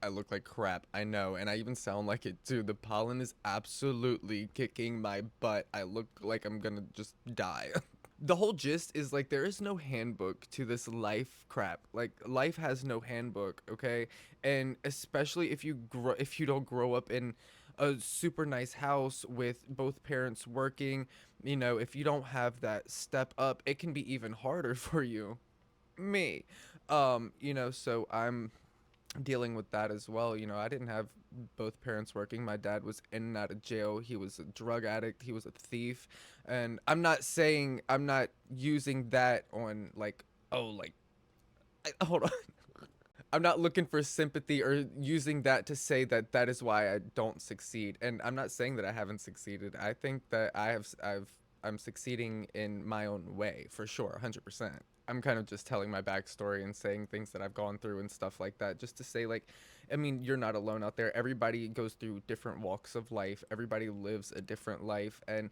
I look like crap, I know, and I even sound like it too. The pollen is absolutely kicking my butt. I look like I'm gonna just die. The whole gist is like there is no handbook to this life crap. Like life has no handbook, okay? And especially if you don't grow up in a super nice house with both parents working, if you don't have that step up, it can be even harder for you. Me. So I'm dealing with that as well. I didn't have both parents working. My dad was in and out of jail. He was a drug addict. He was a thief. And I'm not using that on like, oh, like, hold on. I'm not looking for sympathy or using that to say that that is why I don't succeed. And I'm not saying that I haven't succeeded. I think that I'm succeeding in my own way for sure, 100%. I'm kind of just telling my backstory and saying things that I've gone through and stuff like that, just to say, like, I mean, you're not alone out there. Everybody goes through different walks of life. Everybody lives a different life, and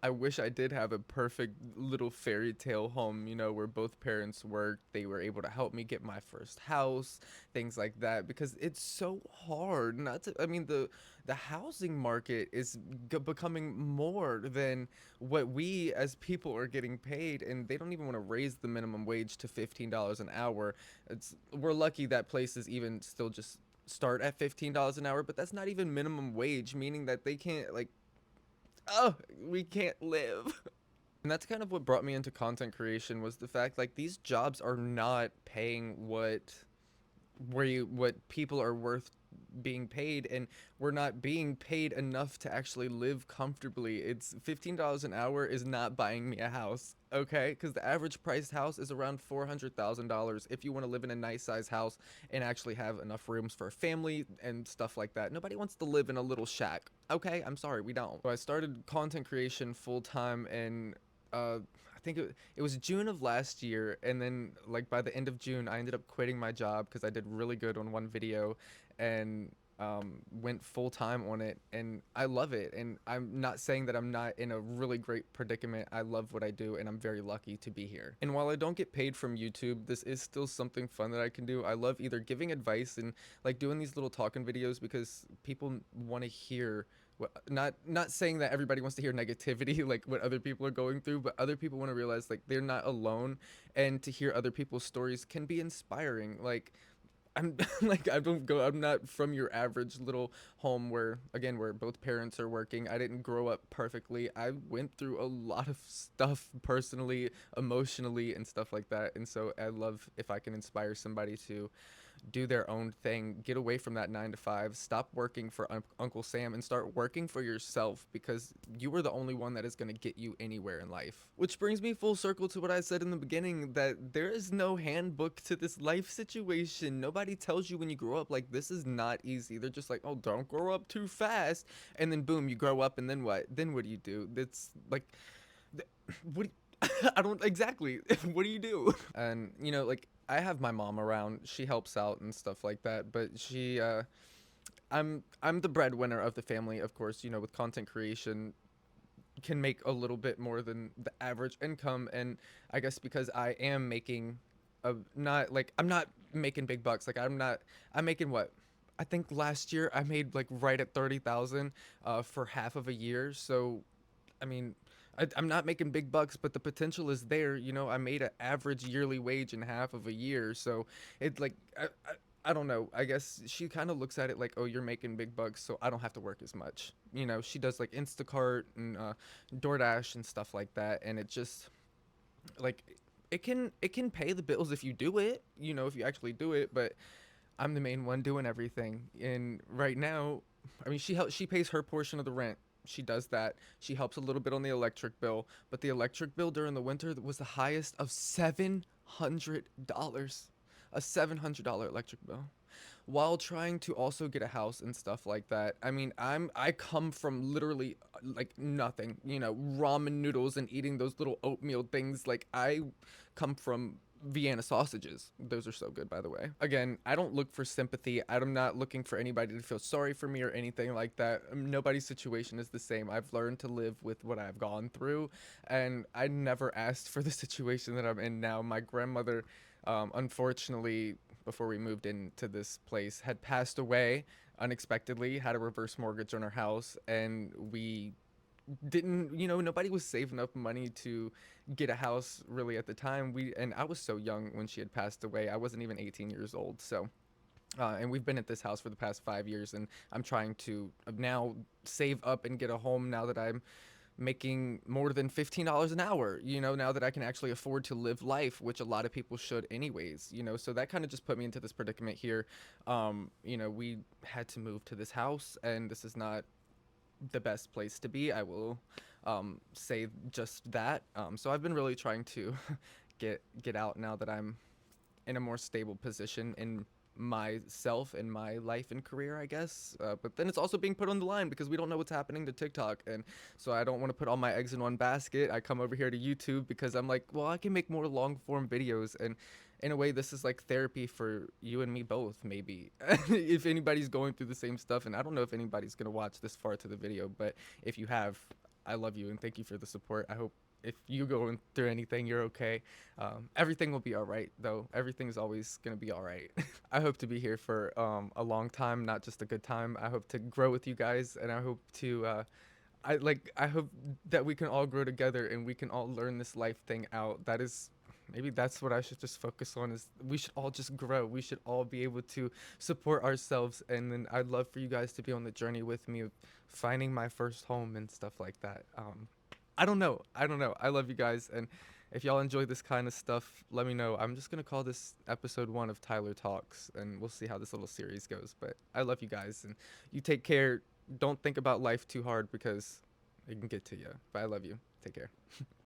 I wish I did have a perfect little fairy tale home, where both parents worked. They were able to help me get my first house, things like that, because it's so hard not to. I mean, the housing market is becoming more than what we as people are getting paid, and they don't even want to raise the minimum wage to $15 an hour. We're lucky that places even still just start at $15 an hour, but that's not even minimum wage, meaning that they can't, like, oh, we can't live. And that's kind of what brought me into content creation, was the fact like these jobs are not paying what people are worth being paid, and we're not being paid enough to actually live comfortably. It's $15 an hour is not buying me a house, okay? Because the average priced house is around $400,000 if you want to live in a nice size house and actually have enough rooms for a family and stuff like that. Nobody wants to live in a little shack, okay? I'm sorry, we don't. So I started content creation full time in I think it was June of last year, and then like by the end of June, I ended up quitting my job because I did really good on one video, and went full time on it, and I love it. And I'm not saying that I'm not in a really great predicament. I love what I do, and I'm very lucky to be here. And while I don't get paid from YouTube, this is still something fun that I can do. I love either giving advice and like doing these little talking videos because people want to hear not saying that everybody wants to hear negativity like what other people are going through, but other people want to realize like they're not alone, and to hear other people's stories can be inspiring. Like I'm like I'm not from your average little home where, again, where both parents are working. I didn't grow up perfectly. I went through a lot of stuff personally, emotionally, and stuff like that. And so I love if I can inspire somebody to do their own thing, get away from that 9 to 5, stop working for Uncle Sam and start working for yourself, because you are the only one that is going to get you anywhere in life. Which brings me full circle to what I said in the beginning, that there is no handbook to this life situation. Nobody tells you when you grow up, like, this is not easy. They're just like, oh, don't grow up too fast. And then boom, you grow up, and then what? Then what do you do? That's like, what do I don't exactly. What do you do? And like I have my mom around. She helps out and stuff like that. But I'm the breadwinner of the family, of course. With content creation, can make a little bit more than the average income, and I guess because I am making a not like I'm not making big bucks. Like I'm making what. I think last year I made like right at 30,000 for half of a year. So I mean, I'm not making big bucks, but the potential is there. I made an average yearly wage in half of a year, so it's like I don't know. I guess she kind of looks at it like, oh, you're making big bucks, so I don't have to work as much. She does like Instacart and DoorDash and stuff like that, and it just like it can pay the bills if you do it. If you actually do it, but I'm the main one doing everything. And right now, I mean, she pays her portion of the rent. She does that. She helps a little bit on the electric bill, but the electric bill during the winter was the highest of $700. A $700 electric bill. While trying to also get a house and stuff like that. I mean, I come from literally like nothing, ramen noodles and eating those little oatmeal things. Like I come from Vienna sausages. Those are so good, by the way. Again, I don't look for sympathy. I'm not looking for anybody to feel sorry for me or anything like that. Nobody's situation is the same. I've learned to live with what I've gone through, and I never asked for the situation that I'm in now. My grandmother, unfortunately, before we moved into this place had passed away unexpectedly, had a reverse mortgage on our house, and we didn't, nobody was saving up money to get a house really at the time. And I was so young when she had passed away. I wasn't even 18 years old. So and we've been at this house for the past 5 years, and I'm trying to now save up and get a home now that I'm making more than $15 an hour, now that I can actually afford to live life, which a lot of people should anyways, so that kind of just put me into this predicament here. We had to move to this house, and this is not the best place to be. I will say just that. So I've been really trying to get out now that I'm in a more stable position in myself and my life and career, I guess. But then it's also being put on the line because we don't know what's happening to TikTok, and so I don't want to put all my eggs in one basket. I come over here to YouTube because I'm like, well, I can make more long form videos, and in a way, this is like therapy for you and me both, maybe. If anybody's going through the same stuff, and I don't know if anybody's gonna watch this far to the video, but if you have, I love you and thank you for the support. I hope if you going through anything, you're okay. Everything will be all right, though. Everything's always gonna be all right. I hope to be here for a long time, not just a good time. I hope to grow with you guys, and I hope to. I hope that we can all grow together and we can all learn this life thing out. That is. Maybe that's what I should just focus on, is we should all just grow. We should all be able to support ourselves, and then I'd love for you guys to be on the journey with me of finding my first home and stuff like that. I don't know. I don't know. I love you guys, and if y'all enjoy this kind of stuff, let me know. I'm just gonna call this episode 1 of Tyler Talks, and we'll see how this little series goes. But I love you guys, and you take care. Don't think about life too hard because it can get to you. But I love you. Take care.